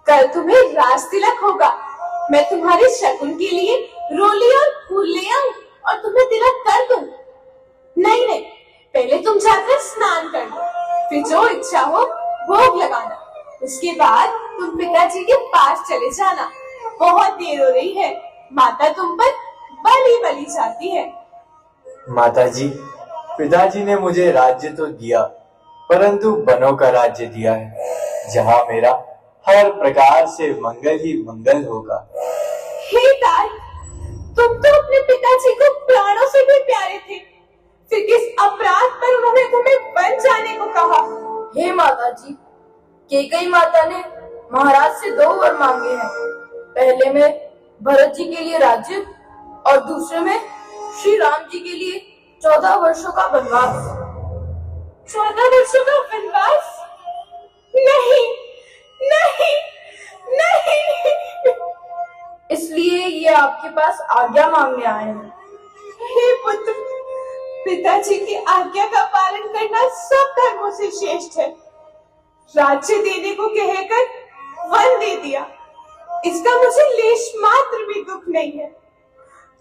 कल तुम्हें राज तिलक होगा। मैं तुम्हारे शगुन के लिए रोली और फूल ले आऊं और तुम्हें तिलक कर दूं। नहीं नहीं, पहले तुम जाकर स्नान कर लो, फिर जो इच्छा हो भोग लगाना। उसके बाद तुम पिताजी के पास चले जाना। बहुत देर हो रही है, माता तुम पर बली बली जाती है। माताजी, पिताजी ने मुझे राज्य तो दिया, परंतु बनों का राज्य दिया है, जहाँ मेरा हर प्रकार से मंगल ही मंगल होगा। हे तात, तुम तो अपने पिताजी को प्राणों से भी प्यारे थे, फिर किस अपराध पर उन्होंने तुम्हें बन जाने को कहा? हे माताजी, कैकेयी माता ने महाराज से 2 वर मांगे हैं। पहले में भरत जी के लिए राज्य और दूसरे में श्री राम जी के लिए 14 वर्षों का वनवास। 14 वर्षों का वनवास? नहीं नहीं नहीं, इसलिए ये आपके पास आज्ञा मांगने आए हैं। हे पुत्र, पिताजी की आज्ञा का पालन करना सब धर्मों से श्रेष्ठ है। राज्य देने को कहकर वन दे दिया, इसका मुझे लेश मात्र भी दुख नहीं है।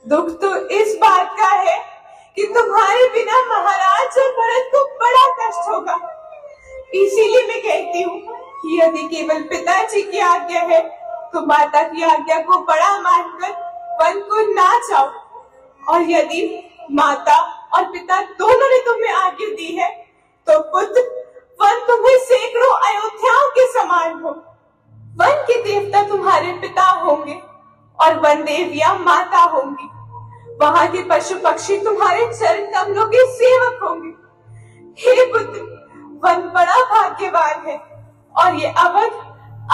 दुख तो इस बात का है कि तुम्हारे बिना महाराज और भरत को बड़ा कष्ट होगा। इसीलिए मैं कहती हूँ कि यदि केवल पिताजी की आज्ञा है तो माता की आज्ञा को बड़ा मानकर वन को ना जाओ, और यदि माता और पिता दोनों ने तुम्हें आज्ञा दी है तो पुत्र, वन तुम्हें सैकड़ों अयोध्याओं के समान हो। वन के देवता तुम्हारे पिता होंगे और वन देवियां माता होंगी। वहां के पशु पक्षी तुम्हारे चरण कमलों के सेवक होंगे। हे पुत्र, वन बड़ा भाग्यवान है और ये अवध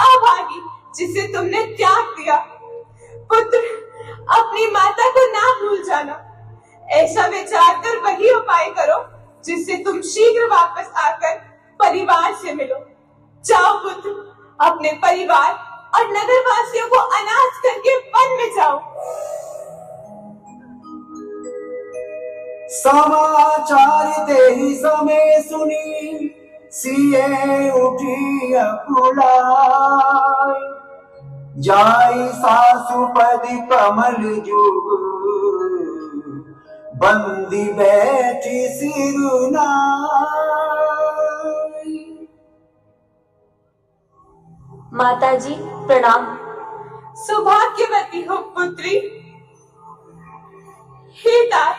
अभागी जिसे तुमने त्याग दिया। पुत्र, अपनी माता को ना भूल जाना। ऐसा विचार कर वही उपाय करो जिससे तुम शीघ्र वापस आकर परिवार से मिलो। जाओ पुत्र, अपने परिवार और नगर वासियों को अनाथ करके वन में जाओ। समाचार ते ही समय सुनी, सिए उठी अकुलाई। जाई सासुपति कमल जुग, बंदी बैठी सिरुनाई। माताजी प्रणाम। सौभाग्यवती हो पुत्री। हे तात,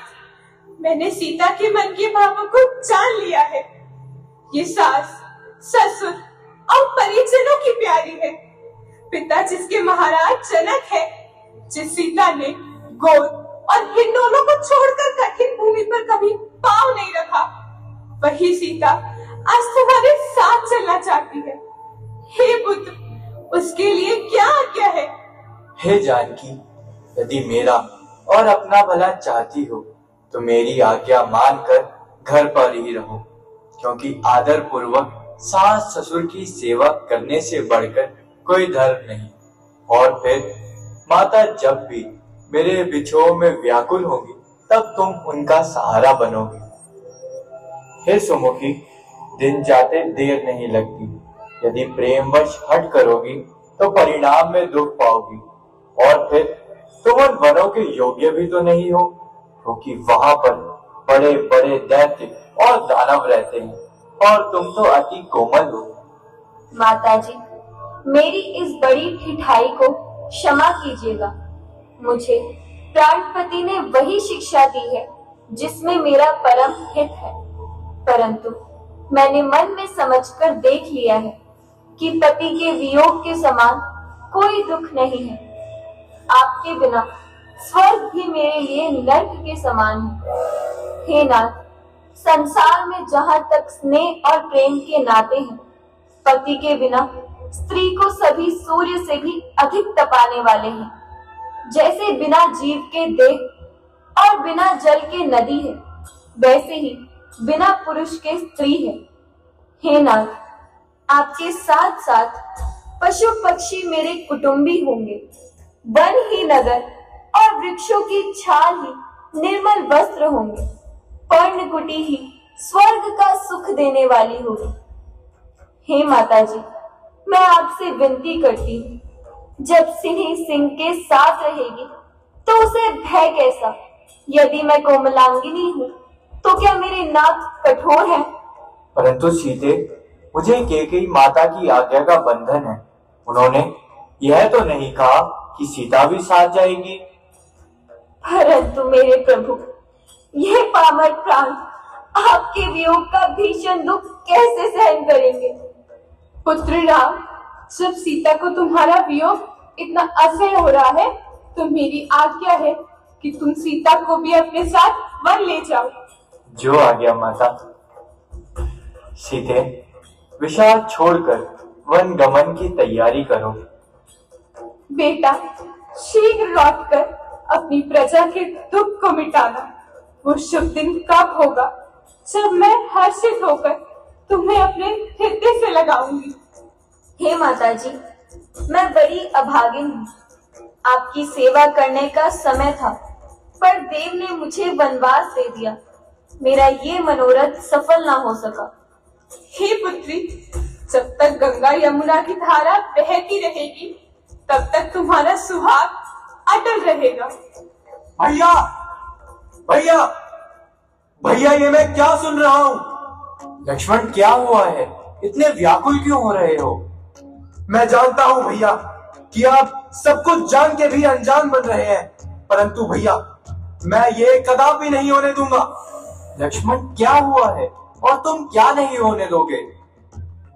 मैंने सीता के मन के भावों को जान लिया है। ये सास, ससुर और परिजनों की प्यारी है। पिता जिसके महाराज जनक है, जिस सीता ने गोद और हिंडोलों को छोड़कर कठिन भूमि पर कभी पांव नहीं रखा, वही सीता आज तुम्हारे साथ चलना चाहती है। हे पुत्र, उसके लिए क्या आज्ञा है? हे जानकी, यदि मेरा और अपना भला चाहती हो तो मेरी आज्ञा मानकर घर पर ही रहो, क्योंकि आदर पूर्वक सास ससुर की सेवा करने से बढ़कर कोई धर्म नहीं। और फिर माता जब भी मेरे बिछोह में व्याकुल होगी तब तुम उनका सहारा बनोगे। हे सुमुखी, दिन जाते देर नहीं लगती। यदि प्रेमवश हट करोगी तो परिणाम में दुख पाओगी, और फिर तुम उन वनों के योग्य भी तो नहीं हो, क्योंकि वहां पर बड़े बड़े दैत्य और दानव रहते हैं, और तुम तो अति कोमल हो। माताजी, मेरी इस बड़ी ठिठाई को क्षमा कीजिएगा। मुझे प्राणपति ने वही शिक्षा दी है जिसमें मेरा परम हित है, परंतु मैंने मन में समझकर देख लिया है कि पति के वियोग के समान कोई दुख नहीं है। आपके बिना स्वर्ग भी मेरे लिए नर्क के समान है। हे नाथ, संसार में जहाँ तक स्नेह और प्रेम के नाते हैं, पति के बिना स्त्री को सभी सूर्य से भी अधिक तपाने वाले हैं। जैसे बिना जीव के देह और बिना जल के नदी है, वैसे ही बिना पुरुष के स्त्री है। हे नाथ, आपके साथ साथ पशु पक्षी मेरे कुटुंबी होंगे। वन ही नगर और वृक्षों की छाल ही निर्मल वस्त्र होंगे। पर्णकुटी ही स्वर्ग का सुख देने वाली होगी। हे माताजी, मैं आपसे विनती करती हूँ, जब सिंह सिंह के साथ रहेगी तो उसे भय कैसा? यदि मैं कोमलांगिनी हूँ तो क्या मेरे नाक कठोर हैं? परंतु सीते, मुझे कैकेयी माता की आज्ञा का बंधन है। उन्होंने यह तो नहीं कहा कि सीता भी साथ जाएगी। परंतु मेरे प्रभु, यह पामर प्राण आपके वियोग का भीषण दुख कैसे सहन करेंगे? पुत्र राम, जब सीता को तुम्हारा वियोग इतना असह्य हो रहा है तो मेरी आज्ञा है कि तुम सीता को भी अपने साथ वन ले जाओ। जो आज्ञा माता। सीते, विषाद छोड़कर वन गमन की तैयारी करो। बेटा, शीघ्र लौटकर अपनी प्रजा के दुख को मिटाना। वो शुभ दिन कब होगा जब मैं हर्षित होकर तुम्हें अपने हृदय से लगाऊंगी। हे माता जी, मैं बड़ी अभागिन हूँ। आपकी सेवा करने का समय था, पर देव ने मुझे वनवास दे दिया। मेरा ये मनोरथ सफल ना हो सका। हे पुत्री, जब तक गंगा यमुना की धारा बहती रहेगी तब तक तुम्हारा सुहाग अटल रहेगा। भैया, भैया, भैया, ये मैं क्या सुन रहा हूँ? लक्ष्मण, क्या हुआ है? इतने व्याकुल क्यों हो रहे हो? मैं जानता हूँ भैया कि आप सब कुछ जान के भी अनजान बन रहे हैं, परंतु भैया, मैं ये कदापि नहीं होने दूंगा। लक्ष्मण, क्या हुआ है और तुम क्या नहीं होने दोगे?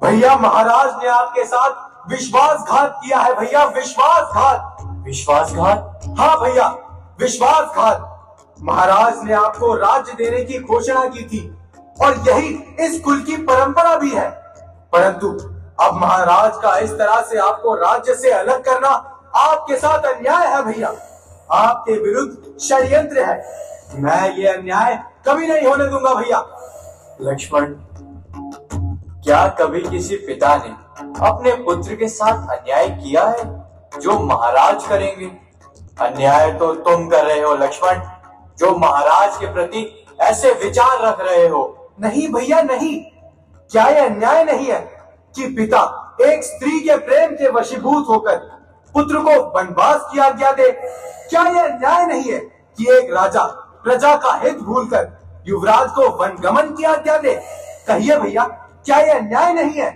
भैया, महाराज ने आपके साथ विश्वासघात किया है। भैया, विश्वासघात। विश्वासघात? हाँ भैया, विश्वासघात। महाराज ने आपको राज्य देने की घोषणा की थी और यही इस कुल की परंपरा भी है, परंतु अब महाराज का इस तरह से आपको राज्य से अलग करना आपके साथ अन्याय है। भैया, आपके विरुद्ध षड्यंत्र है। मैं ये अन्याय कभी नहीं होने दूंगा। भैया। लक्ष्मण, क्या कभी किसी पिता ने अपने पुत्र के साथ अन्याय किया है जो महाराज करेंगे? अन्याय तो तुम कर रहे हो लक्ष्मण, जो महाराज के प्रति ऐसे विचार रख रहे हो। नहीं भैया, नहीं। क्या यह अन्याय नहीं है कि पिता एक स्त्री के प्रेम के वशीभूत होकर पुत्र को वनवास की आज्ञा दे? क्या यह अन्याय नहीं है कि एक राजा प्रजा का हित भूलकर युवराज को वनगमन की आज्ञा दे? कहिए भैया, क्या यह अन्याय नहीं है?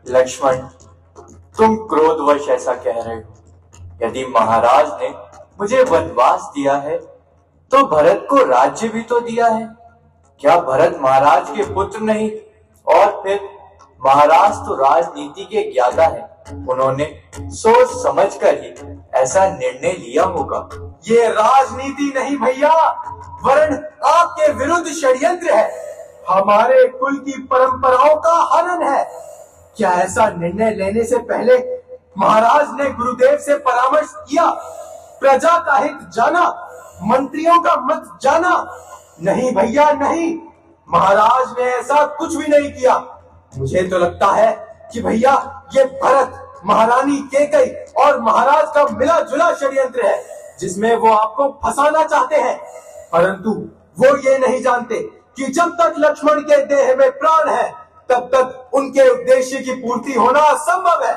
लक्ष्मण, तुम क्रोधवश ऐसा कह रहे हो। यदि महाराज ने मुझे वनवास दिया है तो भरत को राज्य भी तो दिया है। क्या भरत महाराज के पुत्र नहीं? और फिर महाराज तो राजनीति के ज्ञाता है। उन्होंने सोच समझकर ही ऐसा निर्णय लिया होगा। ये राजनीति नहीं भैया, वरन आपके विरुद्ध षड्यंत्र है। हमारे कुल की परंपराओं का हनन है। क्या ऐसा निर्णय लेने से पहले महाराज ने गुरुदेव से परामर्श किया? प्रजा का हित जाना, मंत्रियों का मत जाना? नहीं भैया, नहीं। महाराज ने ऐसा कुछ भी नहीं किया। मुझे तो लगता है कि भैया, ये भरत, महारानी कैकेयी और महाराज का मिला जुला षड्यंत्र है जिसमें वो आपको फंसाना चाहते हैं, परंतु वो ये नहीं जानते कि जब तक लक्ष्मण के देह में प्राण है तब तक उनके उद्देश्य की पूर्ति होना असंभव है।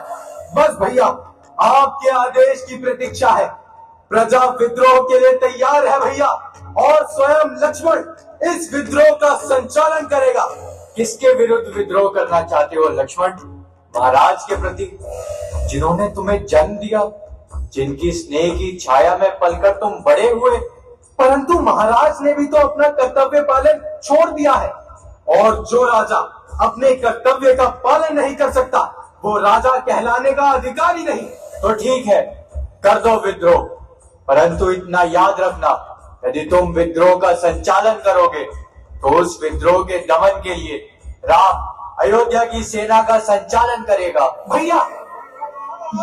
बस भैया, आपके आदेश की प्रतीक्षा है। प्रजा विद्रोह के लिए तैयार है भैया, और स्वयं लक्ष्मण इस विद्रोह का संचालन करेगा। किसके विरुद्ध विद्रोह करना चाहते हो लक्ष्मण? महाराज के प्रति, जिन्होंने तुम्हें जन्म दिया, जिनकी स्नेह की छाया में पलकर तुम बड़े हुए। परंतु महाराज ने भी तो अपना कर्तव्य पालन छोड़ दिया है, और जो राजा अपने कर्तव्य का पालन नहीं कर सकता वो राजा कहलाने का अधिकारी नहीं। तो ठीक है, कर दो विद्रोह, परंतु इतना याद रखना, यदि तुम विद्रोह का संचालन करोगे तो उस विद्रोह के दमन के लिए राम अयोध्या की सेना का संचालन करेगा। भैया,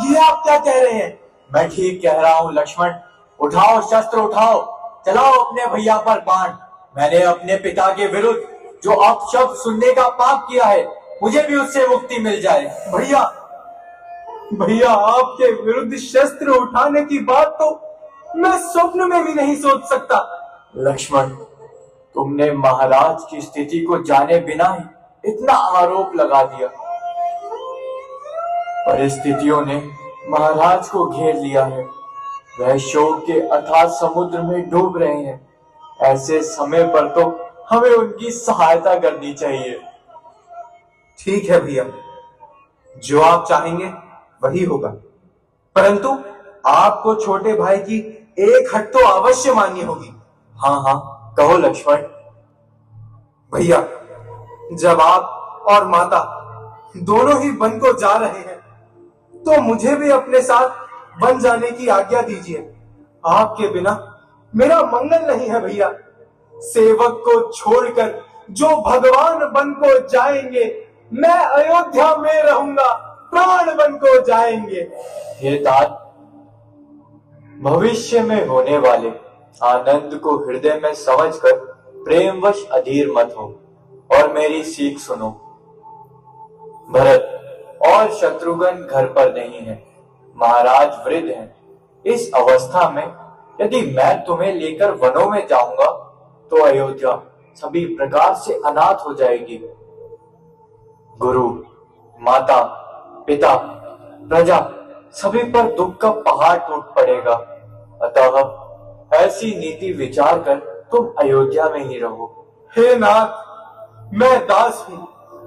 ये आप क्या कह रहे हैं? मैं ठीक कह रहा हूँ लक्ष्मण। उठाओ शस्त्र, उठाओ, चलाओ अपने भैया पर बाण। मैंने अपने पिता के विरुद्ध जो अपशब्द सुनने का पाप किया है, मुझे भी उससे मुक्ति मिल जाए। भैया, भैया, आपके विरुद्ध शस्त्र उठाने की बात तो मैं स्वप्न में भी नहीं सोच सकता। लक्ष्मण, तुमने महाराज की स्थिति को जाने बिना ही इतना आरोप लगा दिया। परिस्थितियों ने महाराज को घेर लिया है। वह शोक के अथाह समुद्र में डूब रहे हैं। ऐसे समय पर तो हमें उनकी सहायता करनी चाहिए। ठीक है भैया, जो आप चाहेंगे वही होगा, परंतु आपको छोटे भाई की एक हट तो अवश्य माननी होगी। हाँ हाँ, कहो लक्ष्मण। भैया, जब आप और माता दोनों ही वन को जा रहे हैं तो मुझे भी अपने साथ वन जाने की आज्ञा दीजिए। आपके बिना मेरा मंगल नहीं है भैया। सेवक को छोड़कर जो भगवान वन को जाएंगे, मैं अयोध्या में रहूंगा, प्राण वन को जाएंगे। हे तात, भविष्य में होने वाले आनंद को हृदय में समझकर प्रेमवश अधीर मत हो और मेरी सीख सुनो। भरत और शत्रुघ्न घर पर नहीं है, महाराज वृद्ध हैं। इस अवस्था में यदि मैं तुम्हें लेकर वनों में जाऊंगा तो अयोध्या सभी प्रकार से अनाथ हो जाएगी। गुरु, माता, पिता, प्रजा सभी पर दुख का पहाड़ टूट पड़ेगा। अतः ऐसी नीति विचार कर तुम अयोध्या में ही रहो। हे नाथ, मैं दास हूं,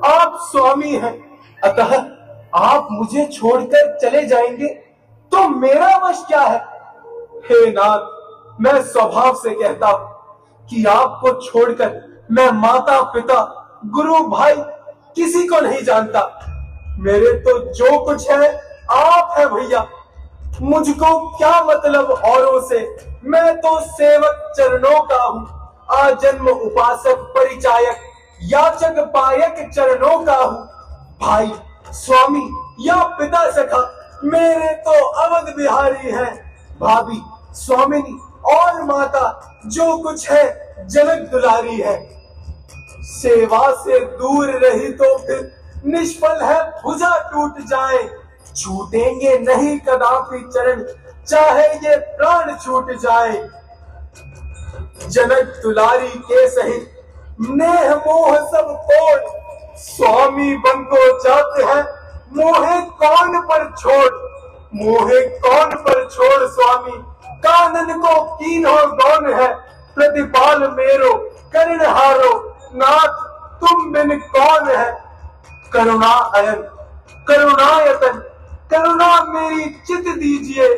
आप स्वामी हैं, अतः आप मुझे छोड़कर चले जाएंगे तो मेरा वश क्या है। हे नाथ, मैं स्वभाव से कहता हूं कि आपको छोड़कर मैं माता, पिता, गुरु, भाई किसी को नहीं जानता। मेरे तो जो कुछ है आप है भैया। मुझको क्या मतलब औरों से, मैं तो सेवक चरणों का हूँ, आजन्म उपासक परिचायक याचक पायक चरणों का हूँ। भाई, स्वामी या पिता सखा मेरे तो अवध बिहारी हैं। भाभी, स्वामिनी और माता जो कुछ है जनक दुलारी है। सेवा से दूर रही तो फिर निष्फल है भुजा टूट जाए। छूटेंगे नहीं कदापि चरण, चाहे ये प्राण छूट जाए। जनक दुलारी के सहित नेह मोह सब तोड़, स्वामी बन को जाते हैं मोहे कौन पर छोड़। मोहे कौन पर छोड़ स्वामी, कानन को कीन्हो गौन है। प्रतिपाल मेरो करण हारो, नाथ तुम बिन कौन है। करुणा अयन करुणायतन, करुणा मेरी चित दीजिए।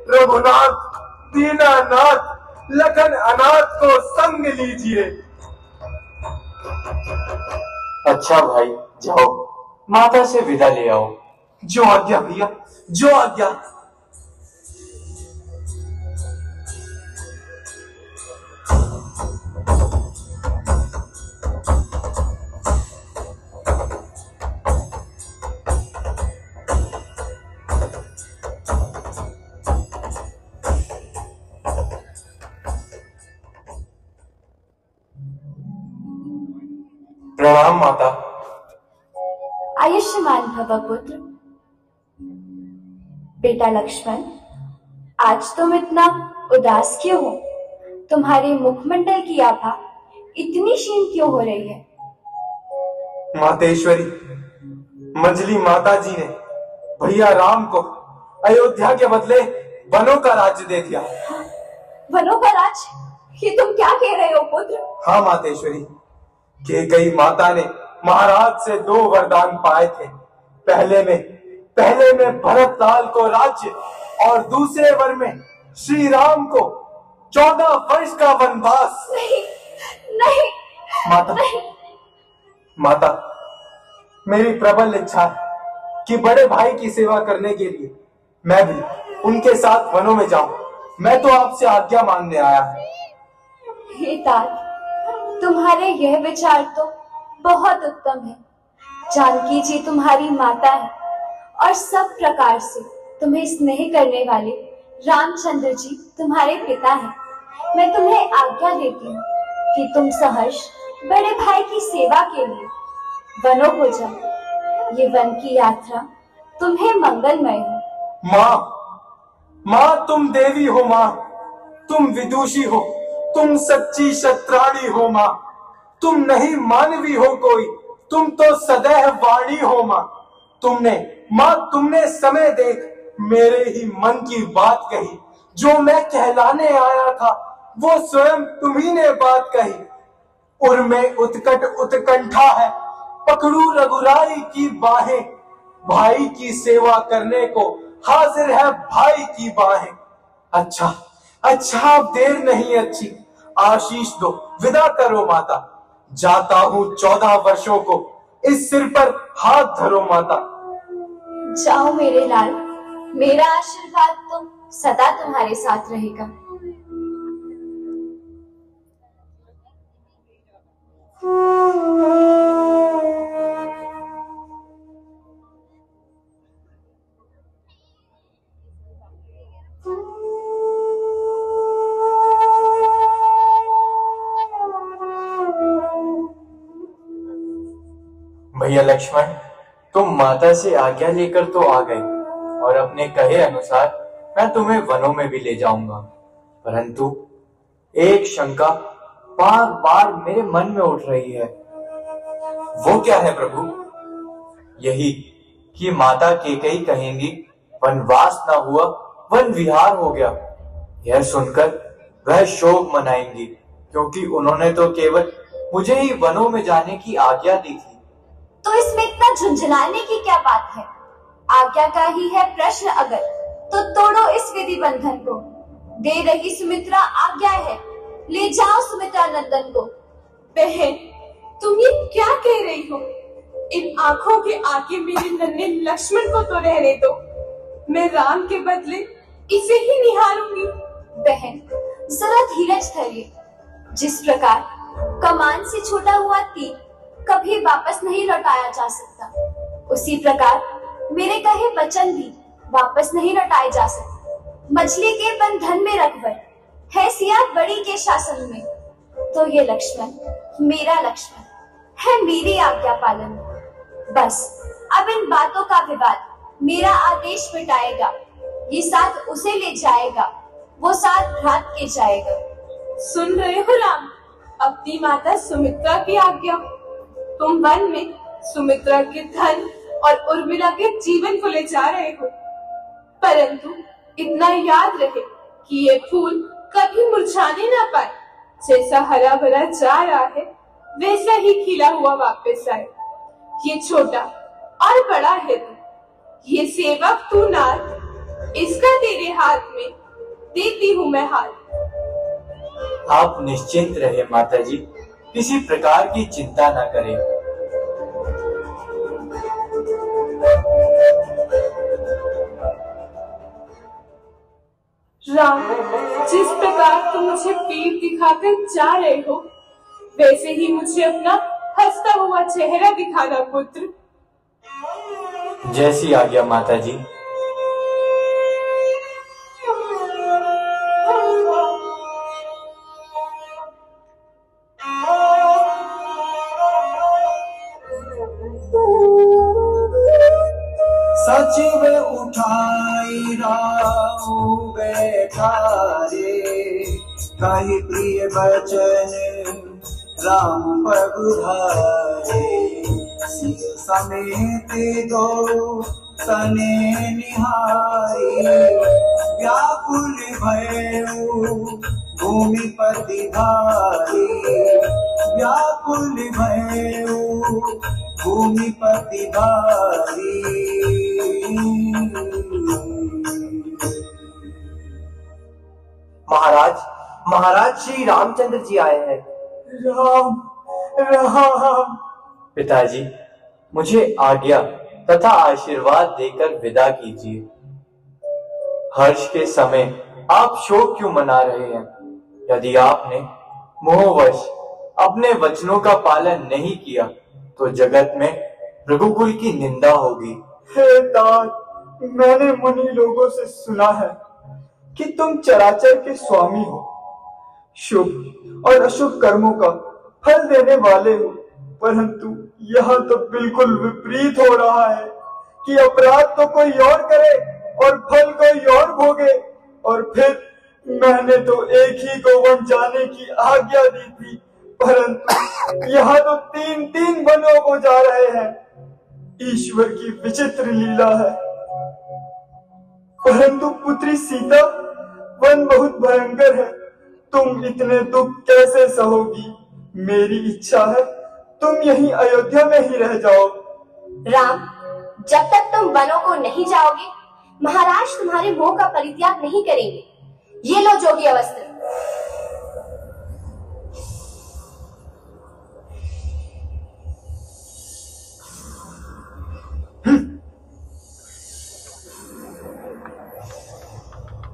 रघुनाथ दीनानाथ, लखन अनाथ को संग लीजिए। अच्छा भाई, जाओ माता से विदा ले आओ। जो आज्ञा भैया, जो आज्ञा। प्रणाम माता। आयुष्मान भव पुत्र। बेटा लक्ष्मण, आज तुम इतना उदास क्यों हो? तुम्हारे मुखमंडल की आभा इतनी क्षीण क्यों हो रही है? मातेश्वरी, मंजली माता जी ने भैया राम को अयोध्या के बदले वनों का राज्य दे दिया। वनों का राज? ये तुम क्या कह रहे हो पुत्र? हाँ मातेश्वरी, कैकेयी माता ने महाराज से 2 वरदान पाए थे। पहले में भरत लाल को राज्य और दूसरे वर में श्री राम को 14 वर्ष का वनवास। नहीं, नहीं, माता, नहीं। माता, मेरी प्रबल इच्छा है कि बड़े भाई की सेवा करने के लिए मैं भी उनके साथ वनों में जाऊं। मैं तो आपसे आज्ञा मांगने आया हूं। हे तात, तुम्हारे यह विचार तो बहुत उत्तम है। जानकी जी तुम्हारी माता है और सब प्रकार से तुम्हें स्नेह करने वाले रामचंद्र जी तुम्हारे पिता हैं। मैं तुम्हें आज्ञा देती हूँ कि तुम सहर्ष बड़े भाई की सेवा के लिए वनों को जाओ। ये वन की यात्रा तुम्हें मंगलमय हो। माँ तुम देवी हो। माँ तुम विदुषी हो, तुम सच्ची शत्राणी हो। माँ तुम नहीं मानवी हो कोई, तुम तो सदैव वाणी हो। माँ तुमने समय देख मेरे ही मन की बात कही। जो मैं कहलाने आया था वो स्वयं तुम्ही ने बात कही। उर में उत्कट उत्कंठा है, पकड़ू रघुराई की बाहें। भाई की सेवा करने को हाजिर है भाई की बाहें। अच्छा अब देर नहीं अच्छी, आशीष दो विदा करो माता। जाता हूँ 14 वर्षों को, इस सिर पर हाथ धरो माता। जाओ मेरे लाल, मेरा आशीर्वाद तो सदा तुम्हारे साथ रहेगा। भैया लक्ष्मण, तुम माता से आज्ञा लेकर तो आ गए और अपने कहे अनुसार मैं तुम्हें वनों में भी ले जाऊंगा, परंतु एक शंका बार बार मेरे मन में उठ रही है। वो क्या है प्रभु? यही कि माता केकई कहेंगी वनवास ना हुआ वन विहार हो गया। यह सुनकर वह शोक मनाएंगी, क्योंकि उन्होंने तो केवल मुझे ही वनों में जाने की आज्ञा दी थी। तो इसमें इतना झुंझलाने की क्या बात है? आज्ञा का ही है प्रश्न अगर, तो तोड़ो इस विधि बंधन को। दे रही सुमित्रा आज्ञा है, ले जाओ सुमित्रा नंदन को। बहन, तुम ये क्या कह रही हो? इन आंखों के आगे मेरे नन्हे लक्ष्मण को तो रहने दो। मैं राम के बदले इसे ही निहारूंगी। बहन, जरा धीरज धरिए। जिस प्रकार कमान से छोटा हुआ तीर कभी वापस नहीं लौटाया जा सकता, उसी प्रकार मेरे कहे वचन भी वापस नहीं लौटाए जा सकते। मछली के बंधन में रखकर हैसियत बड़ी के शासन में, तो ये लक्ष्मण मेरा लक्ष्मण है, मेरी आज्ञा पालन। बस अब इन बातों का विवाद मेरा आदेश मिटाएगा। ये साथ उसे ले जाएगा, वो साथ रात के जाएगा। सुन रहे हो राम, अपनी माता सुमित्रा की आज्ञा। तुम वन में सुमित्रा के धन और उर्मिला के जीवन को ले जा रहे हो, परंतु इतना याद रहे कि ये फूल कभी मुरझाने ना पाए। जैसा हरा भरा जा रहा है वैसा ही खिला हुआ वापस आए। ये छोटा और बड़ा है तू, ये सेवक तू नाथ, इसका तेरे हाथ में देती हूँ मैं हाथ। आप निश्चिंत रहे माता जी, किसी प्रकार की चिंता न करें। राम, जिस प्रकार तुम मुझे पीर दिखाकर जा रहे हो, वैसे ही मुझे अपना हंसता हुआ चेहरा दिखाना पुत्र। जैसी आज्ञा माता जी। सचिव उठाई राऊ बैठा रे, कही प्रिय बचन राम पगुधारे। सिर समेत दो सने निहारी, व्याकुल भयउ भूमिपति भारी। व्याकुल भयउ भूमिपति भारी। महाराज श्री रामचंद्र जी आए हैं। राम। पिताजी, मुझे आज्ञा तथा आशीर्वाद देकर विदा कीजिए। हर्ष के समय आप शोक क्यों मना रहे हैं? यदि आपने मोहवश अपने वचनों का पालन नहीं किया तो जगत में रघुकुल की निंदा होगी। हे तात, मैंने मुनि लोगों से सुना है कि तुम चराचर के स्वामी हो, शुभ और अशुभ कर्मों का फल देने वाले हो, परंतु यहाँ तो बिल्कुल विपरीत हो रहा है कि अपराध तो कोई और करे और फल कोई और भोगे। और फिर मैंने तो एक ही को वन जाने की आज्ञा दी थी, परंतु यहाँ तो तीन वनों को जा रहे हैं। ईश्वर की विचित्र लीला है। परंतु पुत्री सीता, वन बहुत भयंकर है, तुम इतने दुख कैसे सहोगी? मेरी इच्छा है तुम यहीं अयोध्या में ही रह जाओ। राम, जब तक तुम वनों को नहीं जाओगे, महाराज तुम्हारे मोह का परित्याग नहीं करेंगे। ये लो जोगी अवस्त्र।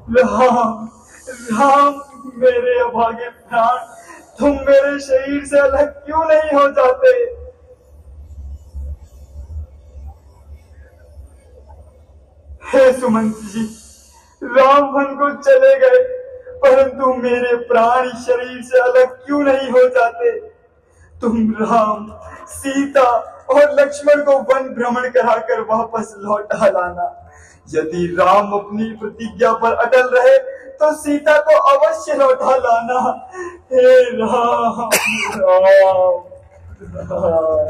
राम, राम, मेरे अभागे प्राण, तुम मेरे शरीर से अलग क्यों नहीं हो जाते? हे सुमंत जी, राम वन को चले गए, परंतु मेरे प्राण शरीर से अलग क्यों नहीं हो जाते? तुम राम, सीता और लक्ष्मण को वन भ्रमण कराकर वापस लौटा लाना। यदि राम अपनी प्रतिज्ञा पर अटल रहे तो सीता को अवश्य लौटा लाना। हे राम, राम, राम।